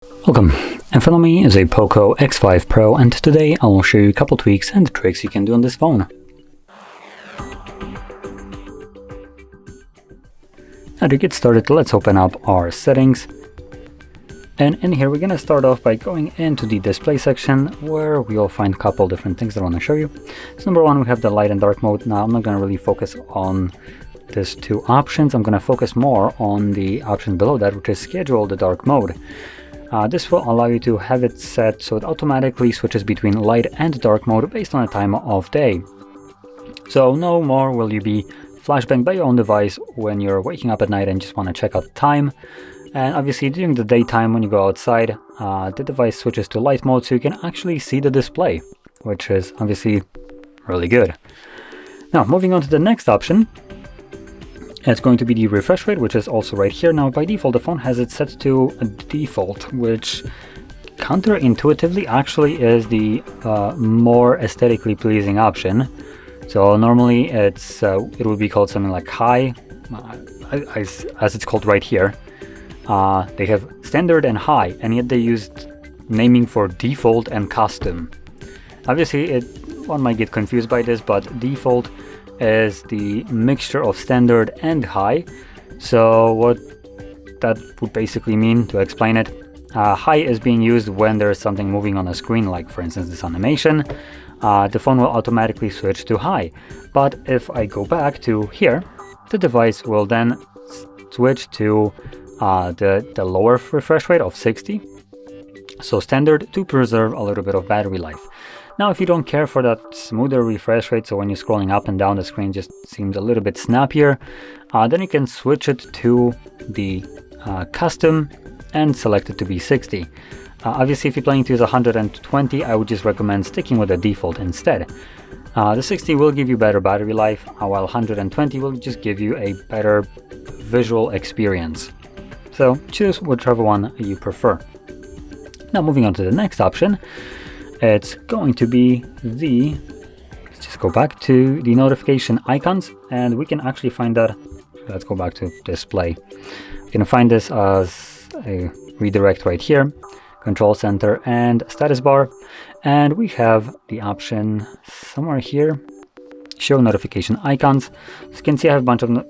Welcome, in front of me is a POCO X5 Pro, and today I will show you a couple tweaks and tricks you can do on this phone. Now to get started, let's open up our settings. And in here we're going to start off by going into the display section, where we'll find a couple different things that I want to show you. So number one, we have the light and dark mode. Now I'm not going to really focus on these two options. I'm going to focus more on the option below that, which is schedule the dark mode. This will allow you to have it set so it automatically switches between light and dark mode based on the time of day. So no more will you be flashbanged by your own device when you're waking up at night and just want to check out the time. And obviously during the daytime when you go outside, the device switches to light mode so you can actually see the display, which is obviously really good. Now moving on to the next option. It's going to be the refresh rate, which is also right here. Now by default the phone has it set to default, which counterintuitively actually is the more aesthetically pleasing option. So normally it would be called something like high, as it's called right here. They have standard and high, and yet they used naming for default and custom. Obviously one might get confused by this, but default is the mixture of standard and high. So what that would basically mean, to explain it, high is being used when there's something moving on a screen, like for instance this animation. The phone will automatically switch to high. But if I go back to here, the device will then switch to the lower refresh rate of 60. So standard, to preserve a little bit of battery life. Now if you don't care for that smoother refresh rate, so when you're scrolling up and down the screen just seems a little bit snappier, then you can switch it to the custom and select it to be 60. Obviously if you're planning to use 120, I would just recommend sticking with the default instead. The 60 will give you better battery life, while 120 will just give you a better visual experience. So choose whichever one you prefer. Now moving on to the next option. It's going to be let's just go back to the notification icons, and we can actually find that. Let's go back to display. We can find this as a redirect right here, control center and status bar, and we have the option somewhere here, show notification icons. So you can see I have a bunch of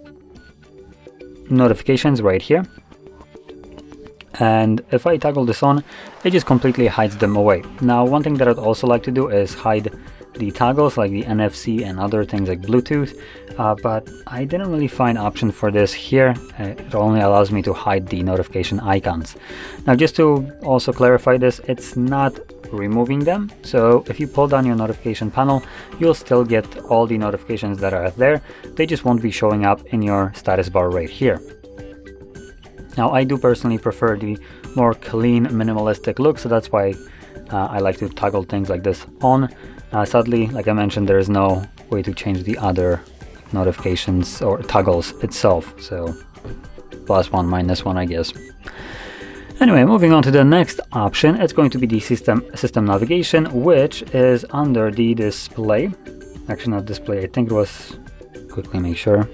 notifications right here. And if I toggle this on, it just completely hides them away. Now one thing that I'd also like to do is hide the toggles like the NFC and other things like Bluetooth, but I didn't really find an option for this here. It only allows me to hide the notification icons. Now just to also clarify this, it's not removing them. So if you pull down your notification panel, you'll still get all the notifications that are there. They just won't be showing up in your status bar right here. Now I do personally prefer the more clean, minimalistic look, so that's why I like to toggle things like this on. Sadly, like I mentioned, there is no way to change the other notifications or toggles itself, so +1, -1 I guess. Anyway, moving on to the next option, it's going to be the system navigation, which is under the display. Actually not display, I think it was, quickly make sure.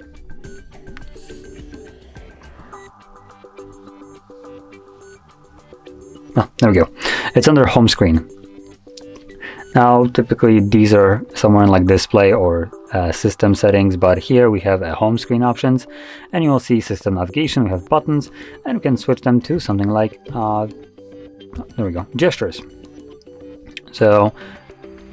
Oh, there we go. It's under home screen. Now, typically these are somewhere in like display or system settings, but here we have home screen options, and you will see system navigation. We have buttons, and we can switch them to something like, there we go, gestures. So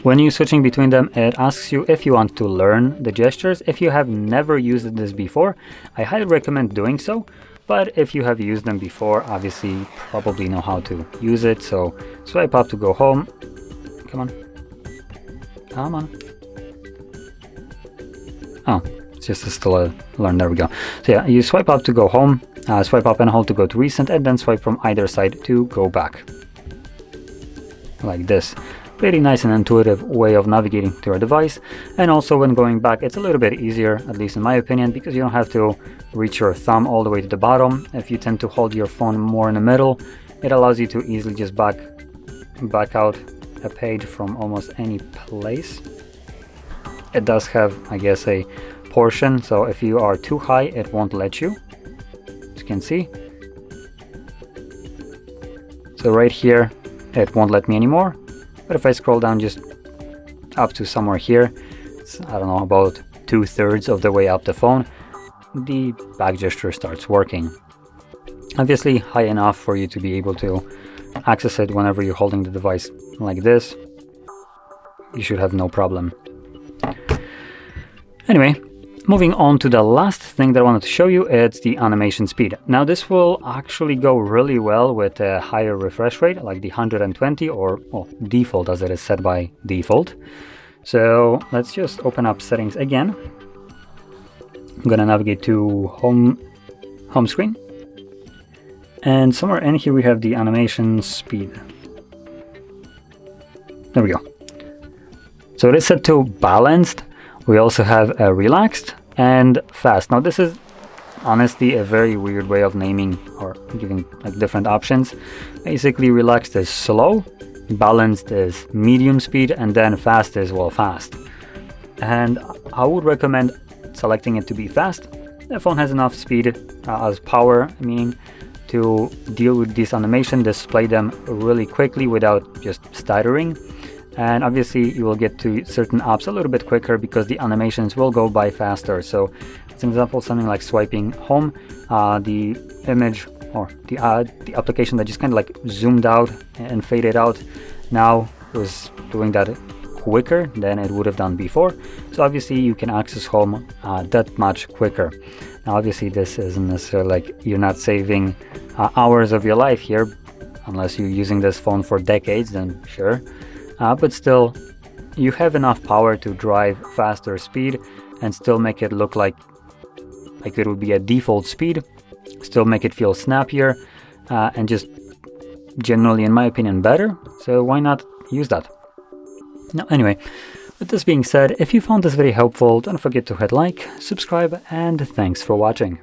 when you're switching between them, it asks you if you want to learn the gestures. If you have never used this before, I highly recommend doing so. But if you have used them before, obviously you probably know how to use it. So swipe up to go home. Come on. Come on. Oh, it's just still a learn. There we go. So yeah, you swipe up to go home, swipe up and hold to go to recent, and then swipe from either side to go back. Like this. Very nice and intuitive way of navigating to your device. And also when going back, it's a little bit easier, at least in my opinion, because you don't have to reach your thumb all the way to the bottom. If you tend to hold your phone more in the middle, it allows you to easily just back out a page from almost any place. It does have, I guess, a portion, so if you are too high, it won't let you, as you can see. So right here, it won't let me anymore. But if I scroll down just up to somewhere here, it's, I don't know, about 2/3 of the way up the phone, the back gesture starts working. Obviously high enough for you to be able to access it whenever you're holding the device like this. You should have no problem. Anyway, moving on to the last thing that I wanted to show you, it's the animation speed. Now this will actually go really well with a higher refresh rate, like the 120 or well, default as it is set by default. So let's just open up settings again. I'm gonna navigate to home screen. And somewhere in here we have the animation speed. There we go. So it is set to balanced. We also have a relaxed and fast. Now this is honestly a very weird way of naming or giving like different options. Basically relaxed is slow, balanced is medium speed, and then fast is well fast. And I would recommend selecting it to be fast. The phone has enough speed as power, meaning to deal with this animation, display them really quickly without just stuttering. And obviously you will get to certain apps a little bit quicker because the animations will go by faster. So as an example, something like swiping home, the image or the application that just kind of like zoomed out and faded out now was doing that quicker than it would have done before. So obviously you can access home that much quicker. Now obviously this isn't necessarily like you're not saving hours of your life here, unless you're using this phone for decades, then sure. But still, you have enough power to drive faster speed and still make it look like it would be a default speed, still make it feel snappier, and just generally, in my opinion, better. So why not use that? Now, anyway, with this being said, if you found this very helpful, don't forget to hit like, subscribe, and thanks for watching.